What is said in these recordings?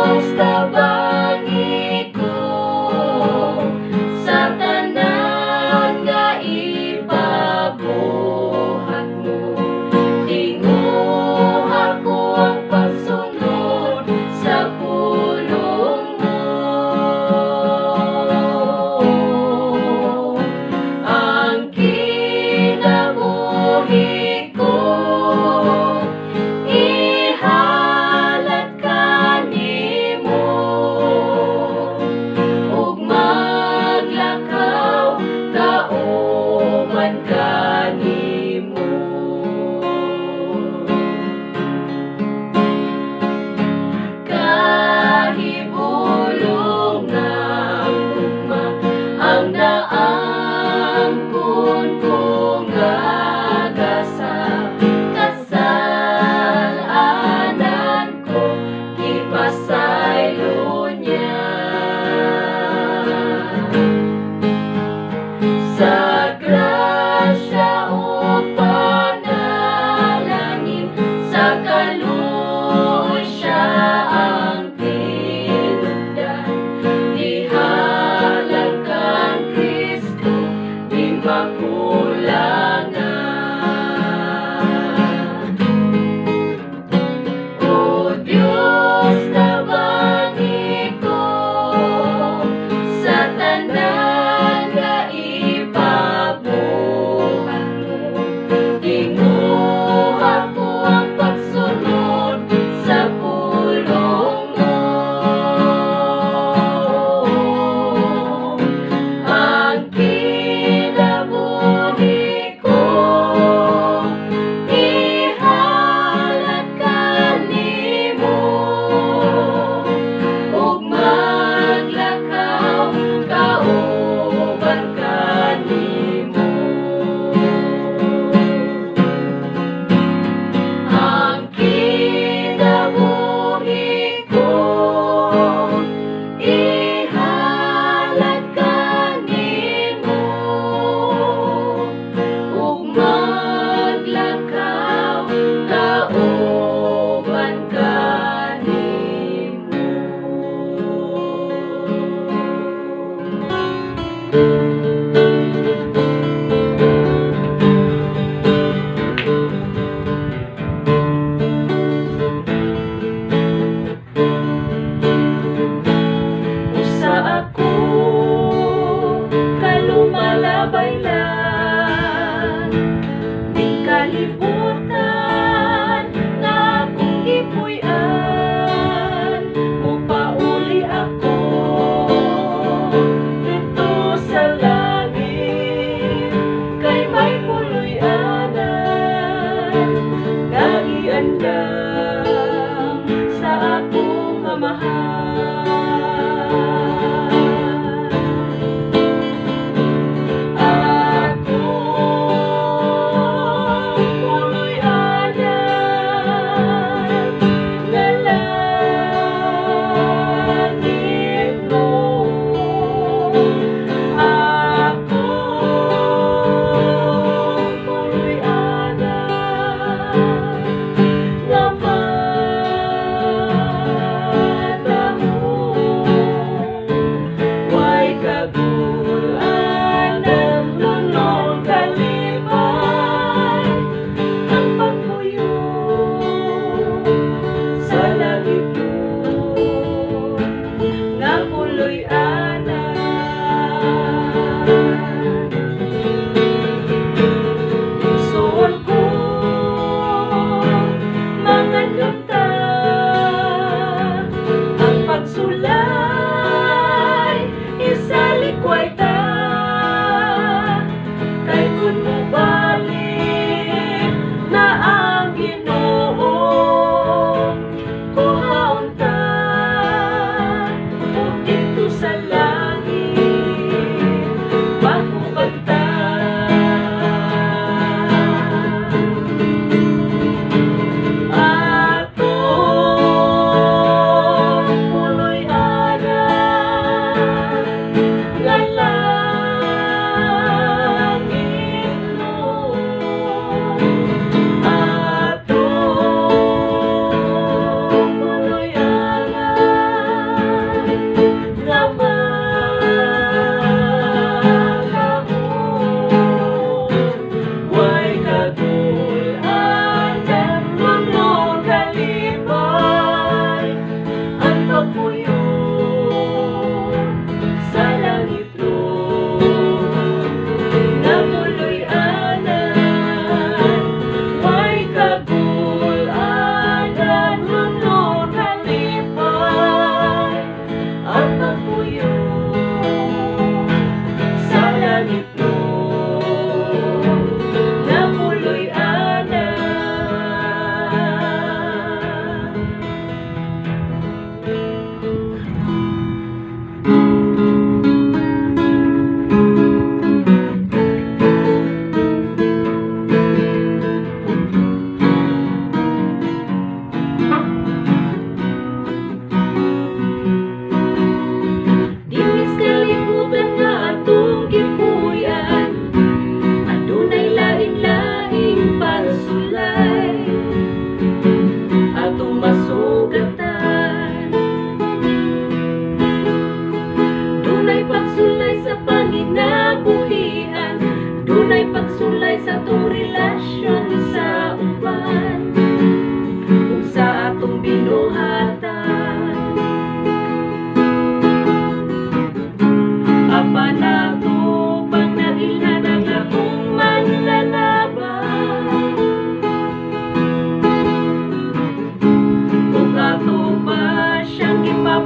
Diyos tabangi ko sa tanan nga ipabuhat mo. Tinguha ko ang pagsunod sa pulong mo. Ang kinabuhi ko ihalat kanimo, ug maglakaw kauban kanimo. Kahibulong ng ugma ang naangkon ko nga kasalanan ko ipasaylo niya. Sa grasya o panalangin, sa kaluoy siya ang tinubdan. Ihalang kang Kristo, di makulangan. O Diyos tabangi ko sa tanan nga ipabuhat mo. Tinguha ko ang pagsunod sa pulong mo. Ang kinabuhi ko ihalat kanimo, ug maglakaw kauban kanimo. Ang kinabuhi ko ihalat kanimo, ug maglakaw kauban kanimo. Usa ako kalumalabay-lan, di kalibutan nga akong gipuy-an. Upauli ako dito sa langit, kay may puloy-anan nga giandam sa akong amahal. Nga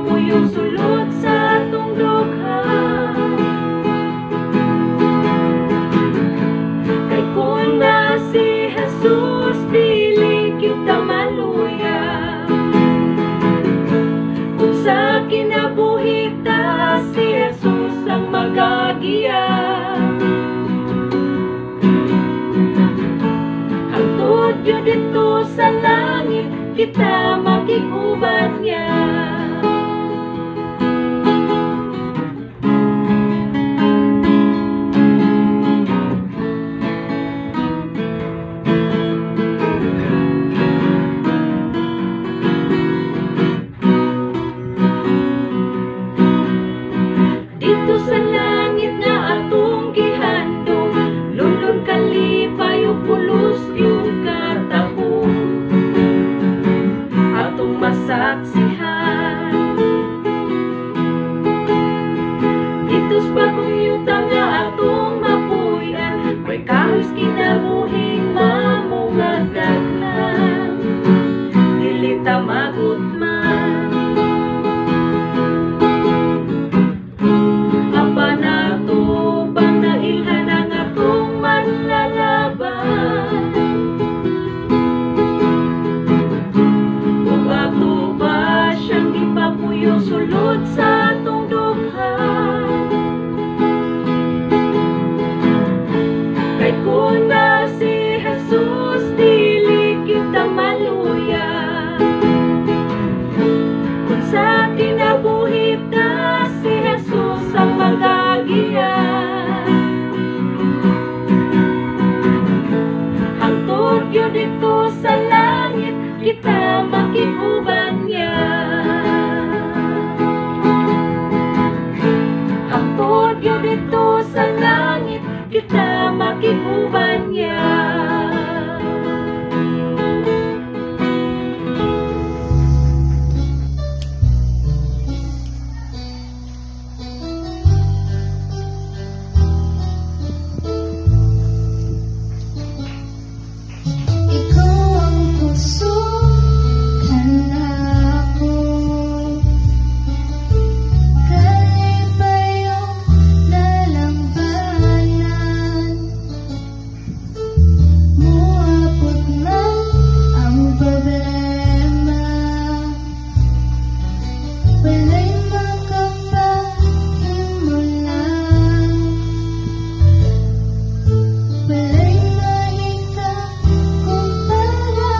puyong sulod sa atong dugha. Kay kung na si Jesus, dili kita maluya. Kung sa kinabuhi ta, si Jesus ang magagiya. Hangtod yun dito sa langit, kita makiguban niya. Dito sa langit na atong gihandong, lulong kalipay o pulos yung katahong atong masaksihan. Dito's bagong yuta nga atong mapuyan, may kahos kinabuhing mamungag daghan, dili ta magutman. Apa na to bang nailhan ang atong manlalaban? Ug ato ba siyang ipapuyo sulod sa atong dugha? Kay kung na si Jesus, dili kita maluya. Kung sa kinabuhi ta, si Jesus ang magagiya. Hangtod yun dito sa langit, kita makiguban niya. Hangtod yun dito sa langit, kita makiguban niya. Ikaw ang puso hanapko, kalipay ang dalampanan. Muabot man ang problema, walay makapahimulan, walay mahika kumpara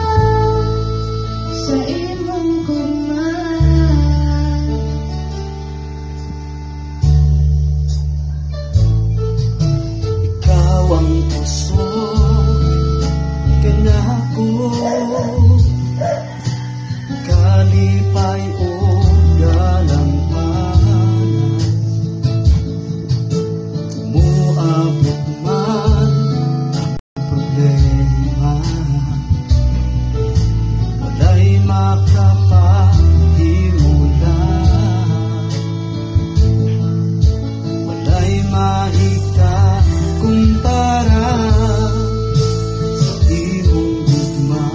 sa imong kuman. Ikaw ang puso kanako, kalipay o dalampanan. Muabot man ang problema, walay makapahimulan, walay mahika kumpara sa imong gugma.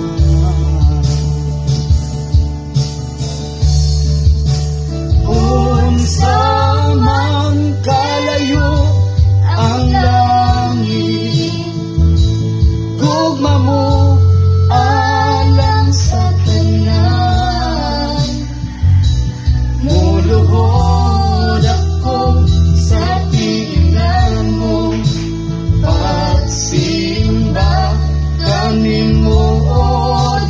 Unsa man kalayo ang langit, gugma mo alang sa tanan. Muluhod ako sa tingnan mo, pagsimba kanimo o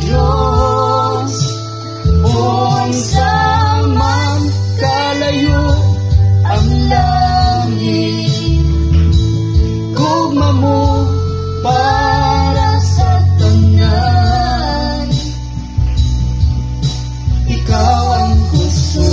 Diyos. Unsa man kalayo ang langit, gugma mo para sa tanan. Ikaw ang puso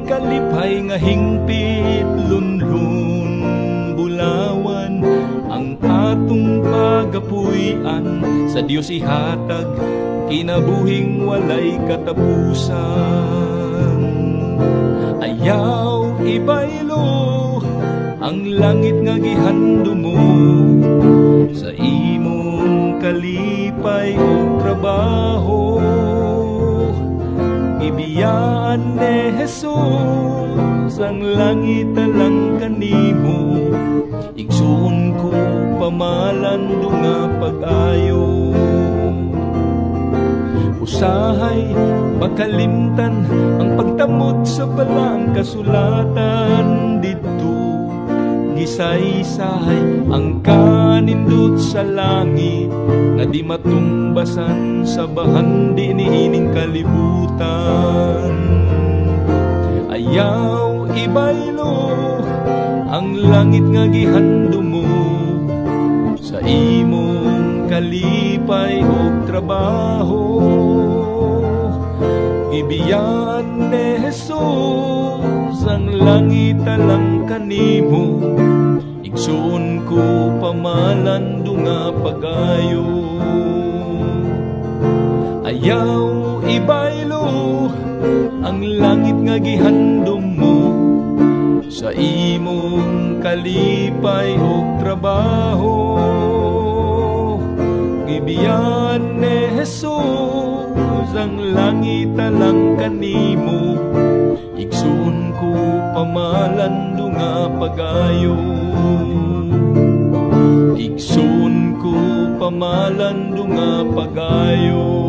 kalipay nga hingpit lunlun bulawan ang atong pagapuy-an sa Dios ihatag kinabuhing walay katapusan. Ayaw ibaylo ang langit nga gihandom mo sa imong kalipay o trabaho. Ibiyaan ni Jesus ang langit alang kanimo, igsuon ko pamalando nga pag-ayo. Usahay makalimtan ang pagtamot sa balang kasulatan dito. Gisaysay ang kanindot sa langit na di matumbasan sa bahandi niining kalibutan. Ayaw ibaylo ang langit nga gihandom mo sa imong kalipay o trabaho. Ibiyaan ni Jesus ang langit alang kanimo, igsuon ko pamalando nga pag-ayo. Ayaw ibaylo ang langit nga gihandom mo sa imong kalipay o trabaho. Ibiyaan ni Jesus ang langit alang kanimo, igsuon ko pamalando nga pag-ayo. Igsuon ko pamalando nga pag-ayo.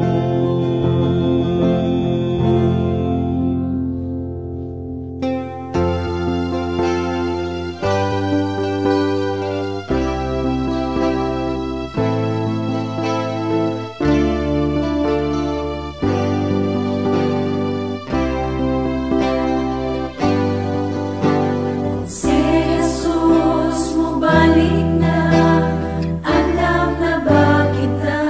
Balik na, alam na ba kita?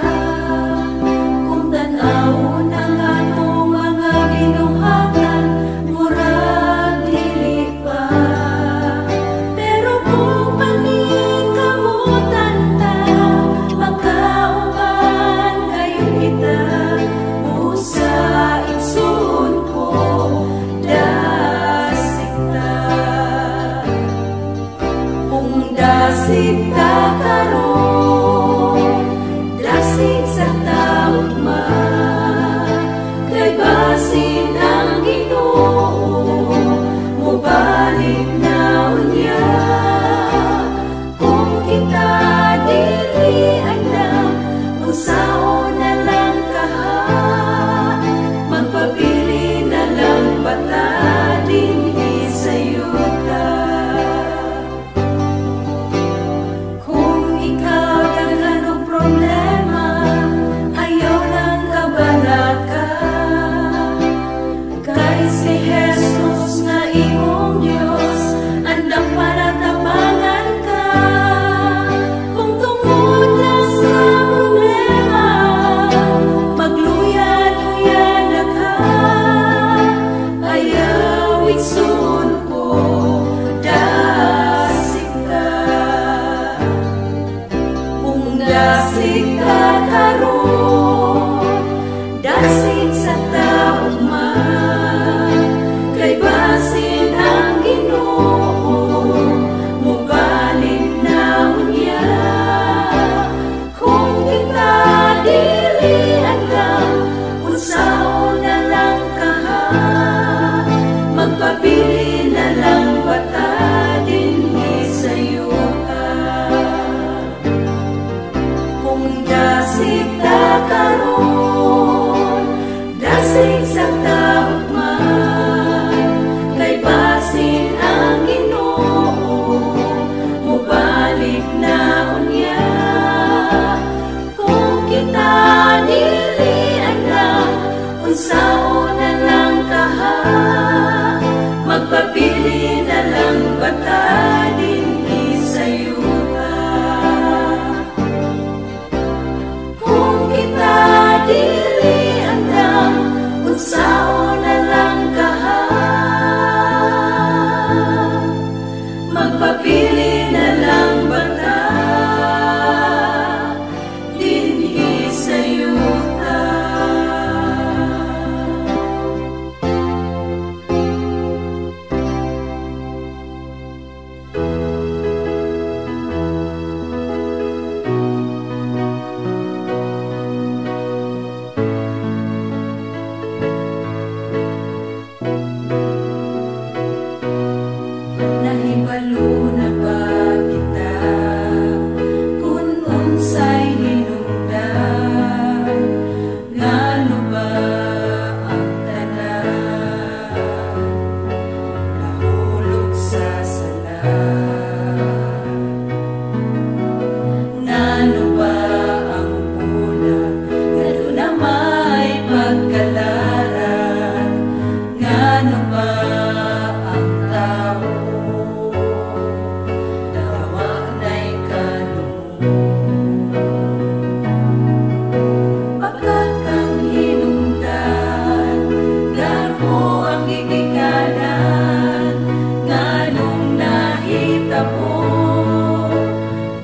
sinugdanan nganong nahitabo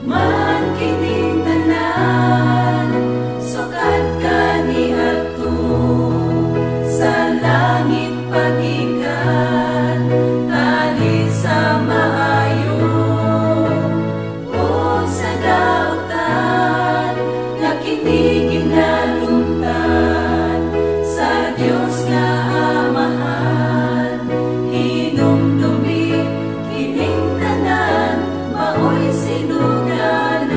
man kining tanan sukat kaniadto sa langit pagikan tali sa maayo o sa dautan nga kini ginalumtan sa Dios nga Amahan hinumdumi kining tanan maoy sinugdanan.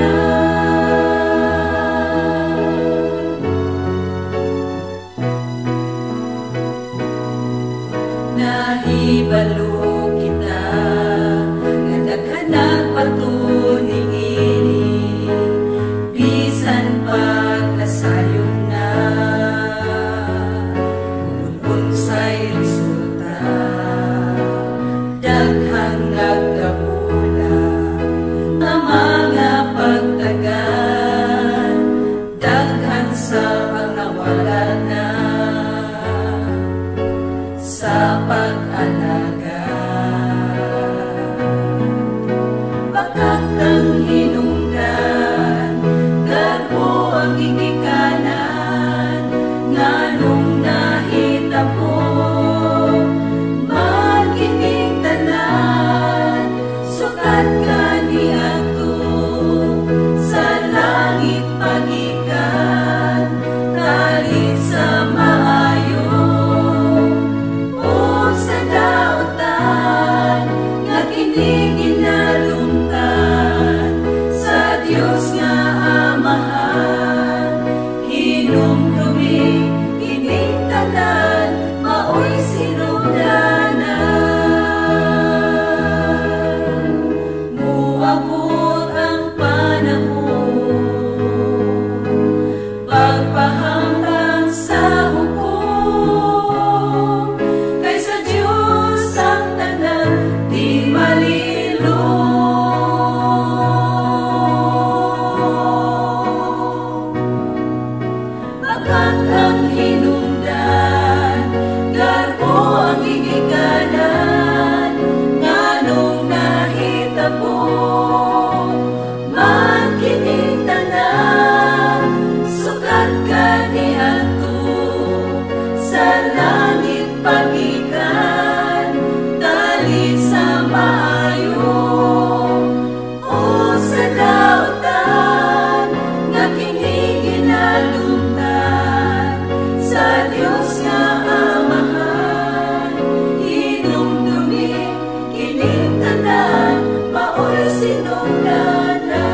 Nahibalo kita nga daghanag patuning ini bisan pag nasayon na kung unsay resulta daghang nagkabula na mga pagtagan daghan sa pangawalan na sa pag-alaga bakit ang hinungdan garbo ang gigikanan nganong nahitabo man kining tanan sukat kaniadto sa langit pagikan kalit sa maayo o sa dautan nga kini ginalumtan sa Dios nga Amahan hinumdumi kining tanan maoy sinugdanan. Muabot ang panahon pagpahambang sa hukom kay sa Diyos ang tanan di malilo. Bakit ang hinungdan garbo ang gigikanan nganong nahitabo man kining tanan sukat kaniadto sa langit pagikan dali sa maayo o sa dautan nga kini ginalumtan sa Dios nga Amahan hinumdumi kining tanan maoy sinugdanan.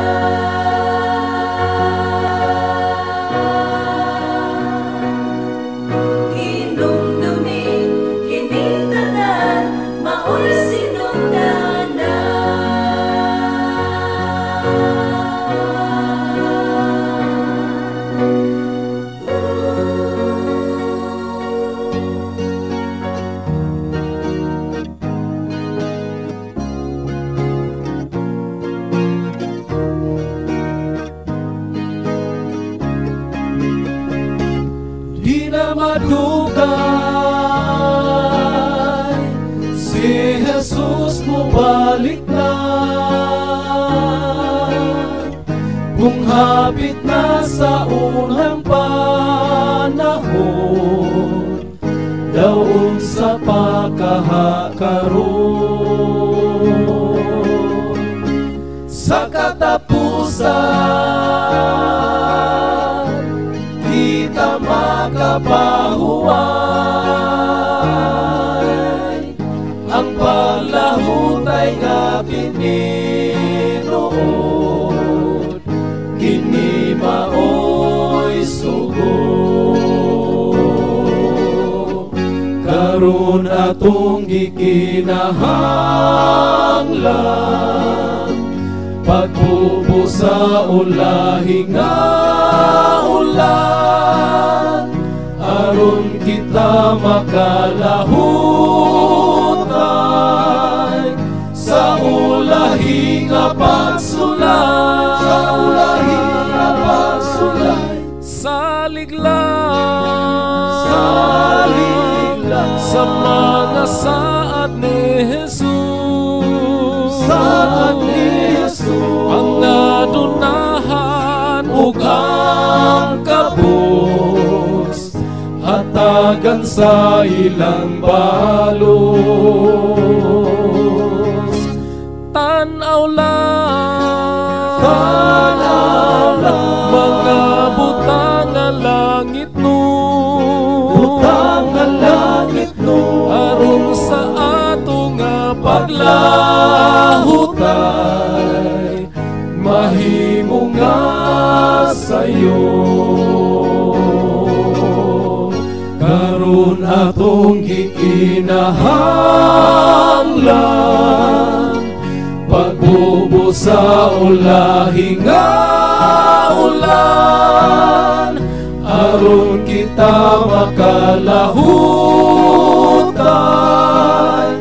Hinumdumi kining tanan maoy Di na madugay si Jesus mo balik na kung hapit na sa unang panahon daon sa pagkahakaron sa katapusan kita makapahuway ang paglahutay nga kiniroon kini maoy sugo karon atong gikinahanglan pagbubo sa ulahi nga ulan aron kita makalahutay sa ulahi nga pagsulay sa ulahi nga pagsulay saliglang sa mga hatagan sa ilang balos. Tanaw lang, Tanaw lang, mga butang nga langit no, butang nga langit no, aron sa ato nga paglahutay, mahimo nga sayo. Karon atong gikinahanglan, pagbubo sa ulahi nga ulan, aron kita makalahutay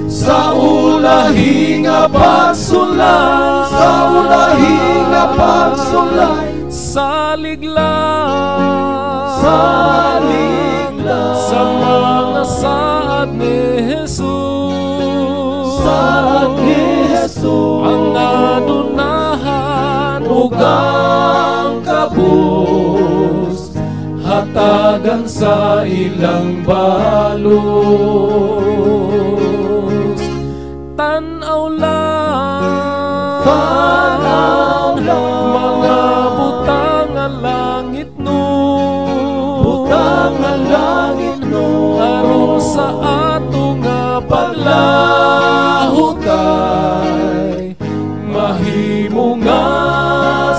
sa ulahi nga pagsulay, sa ulahi nga pagsulay, salig lang, salig lang, sa mga saad ni Jesus, saad ni Jesus, ang adunahan ug ugang kabus, hatagan sa ilang balos. tanaw lang, Tanaw lang, mga butang nga langit no, butang nga langit no, aron sa ato nga paglahutay, mahimo nga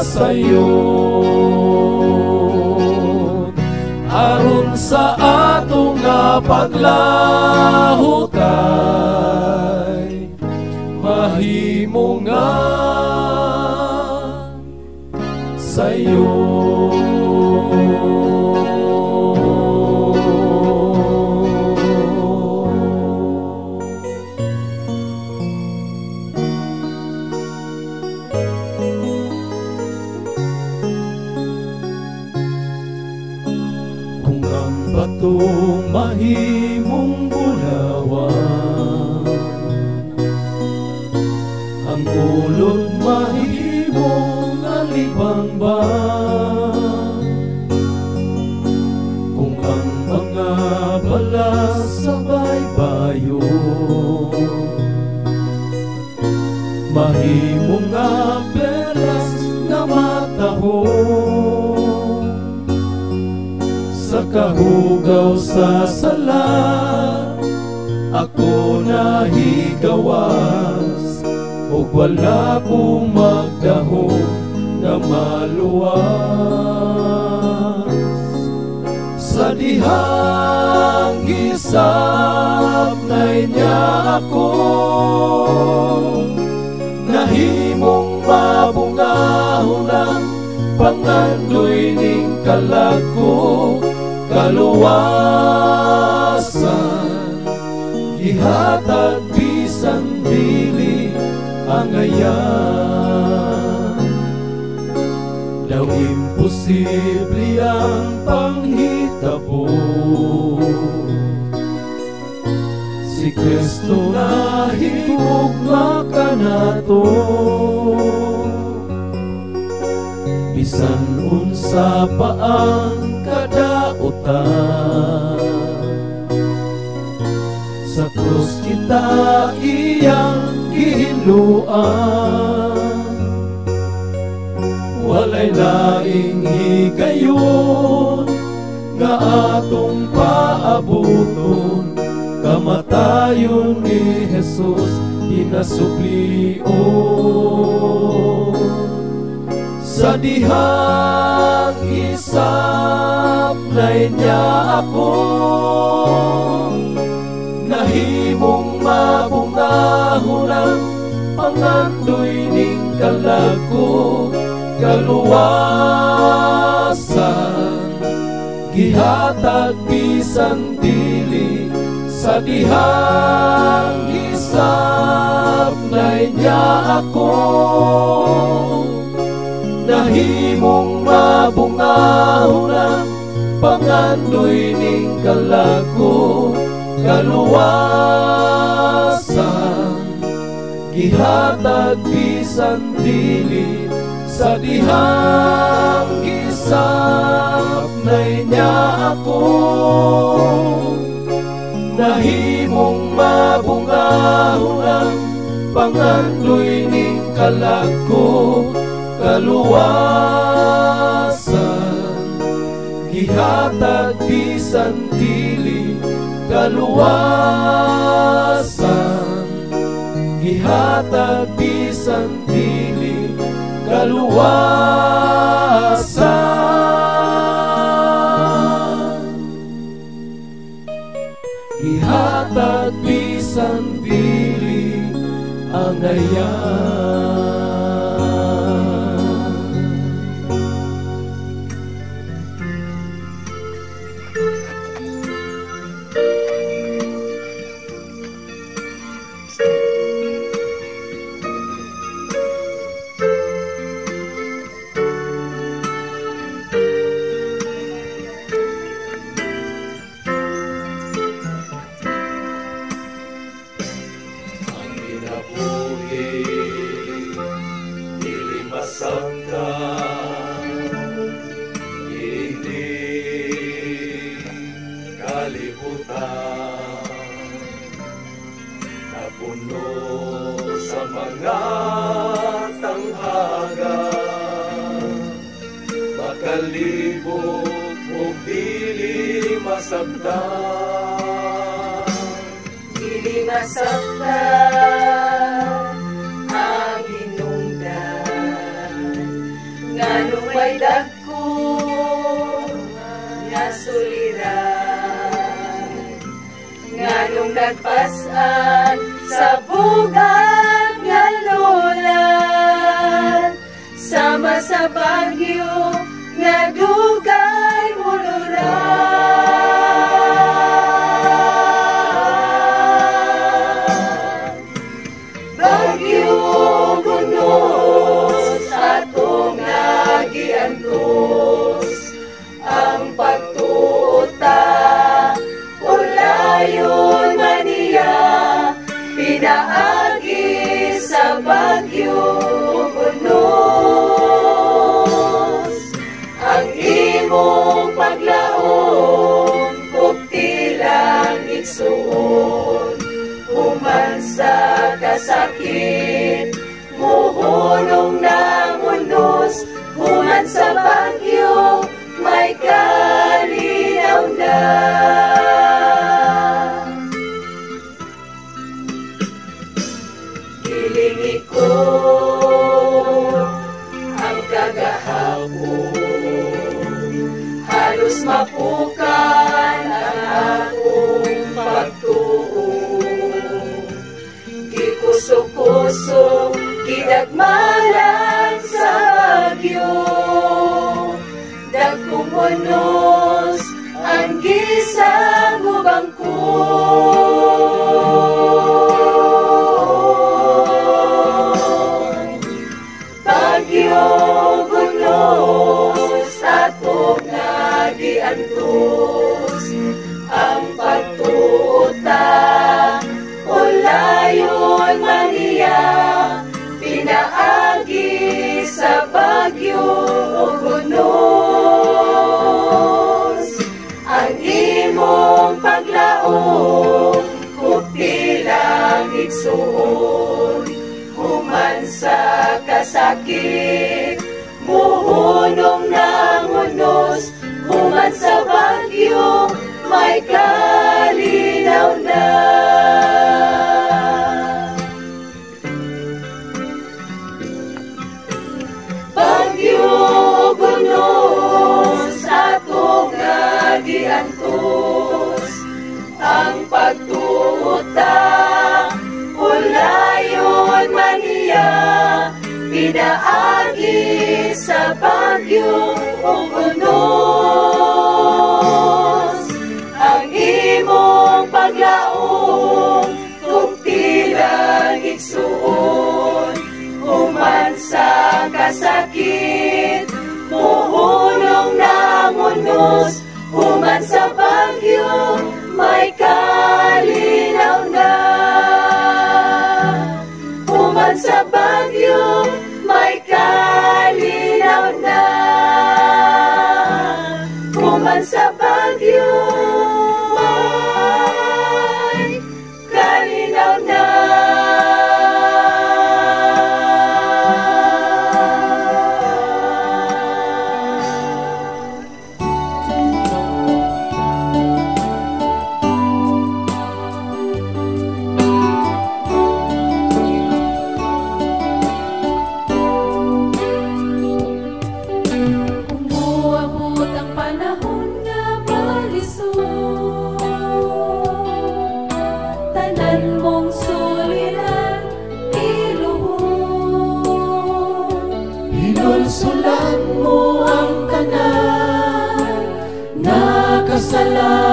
sayo. Aron sa ato nga paglahutay, mahimo nga sayo. Kung ang bato mahimong bulawan, ang ulod mahimong alibang-bang, kung ang mga balas sa baybayon mahimong nga belas nga matahong, sa kahugaw sa sala ako nahigawas, ug wala kong magdahong nga maluwas. Sa dihang gisabnay niya ako, nahimong mabungahon ang pangandoy ning kalako, kaluwasan, gihatag bisan dili ang ayan. Daw imposible ang panghitabo, si Kristo na higugma kanato, bisan unsa pa ang kadautan, sa krus kita iyang gihiluan. Walay laing higayon nga atong paabuton, kamatayon ni Jesus pinasuplion. Sa dihang gisabnay niya ako, nahimong mabungahon ang pangandoy ning kalako, kaluwasan, gihatag bisan dili sa dihang gisabnay niya ako, nahimong mabungahon ang pangandoy ning kalako, kaluwasan, gihatag bisan dili sa dihang gisabnay Balay niya ako, nahimong mabungahungang pangandoy ning kalako kaluwasan. Gihatag bisan dili kaluwasan, gihatag bisan dili kaluwasan, gihatag bisan dili angayan. Napuno sa mga tanghaga, makalibot o dili masabtan. Dili masabtan ang hinungdan, nganong may dagko nga suliran, nganong nagpasan sa bugad nga lulan, sama sa bagyo nga dugay muluran. Bagyo gunos atong nagiantos, ang pagtuta ulayon maniya, pinaagi sa bagyo gunos. Ang imong paglaon kuptilang igsuon, human sa kasakit muhunong ng unos, human sa bagyo may kalinaw na. Gilingi ko ang kagahapon, halos mapukan ang akong pagtuo. Gikuso-kuso, gidagmalan sa bagyo, dagkong unos ang gisang ubang ko. Bagyo gunos atong nagiantos, ang pagtuta ulayon maniya, pinaagi sa bagyo gunos. Ang imong paglaon kuptilang igsuon, human sa kasakit muhunong ng unos, human sa bagyo may kalinaw na. Bagyo gunos atong nagiantos, ang pagtuta ulayon maniya, pinaagi sa bagyo gunos. Ang imong paglaong kuptilang igsuon, human sa kasakit muhunong ng unos, human sa bagyo may kalinaw na. Human sa bagyo may kalinaw na.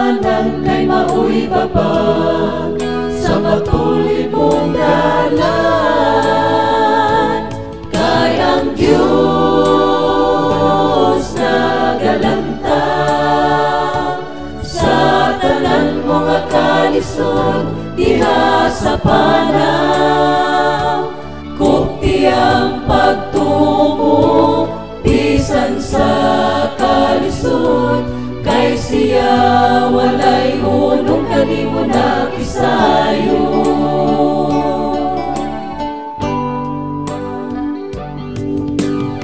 kasayanan kay maoy babag sa matulid mong dalan. Kay ang Diyos nagalanta sa tanan mga kalisod diha sa panaw. Kupti ang pagtumo bisan sa kalisod, kay siya walay unong kanimo nakisayo.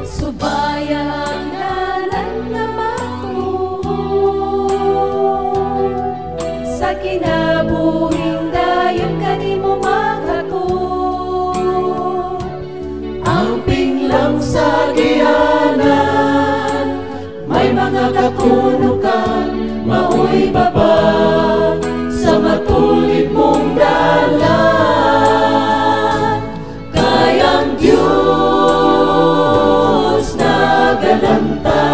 Subaya ang dalan na matuon sa kinabuhing dayon kanimo maghatod. Ang pinglang sa gianan may mga katunukan, maoy babag sa matulid mong dalan. Kay ang Diyos nagalanta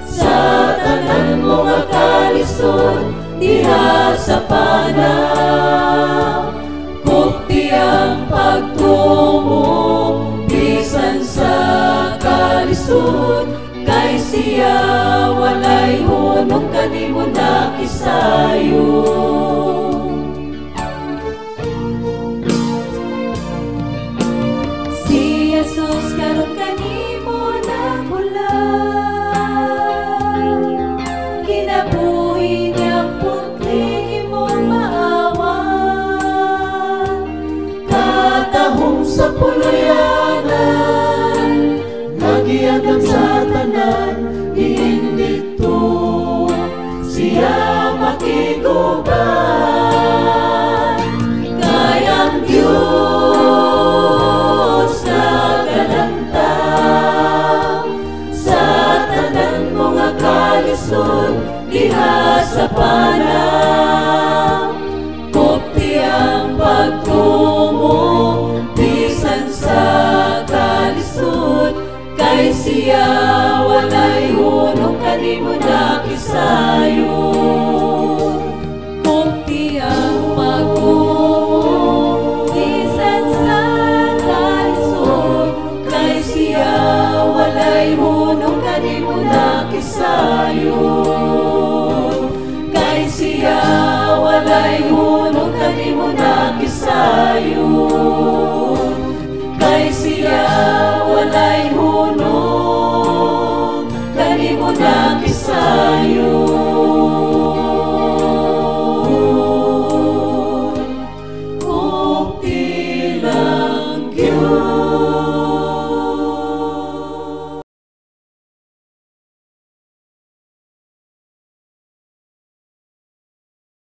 sa tanan mga kalisod diha sa panaw. Kupti ang pagtumo bisan sa kalisod, kay siya walay hunong kanimo nakisayo.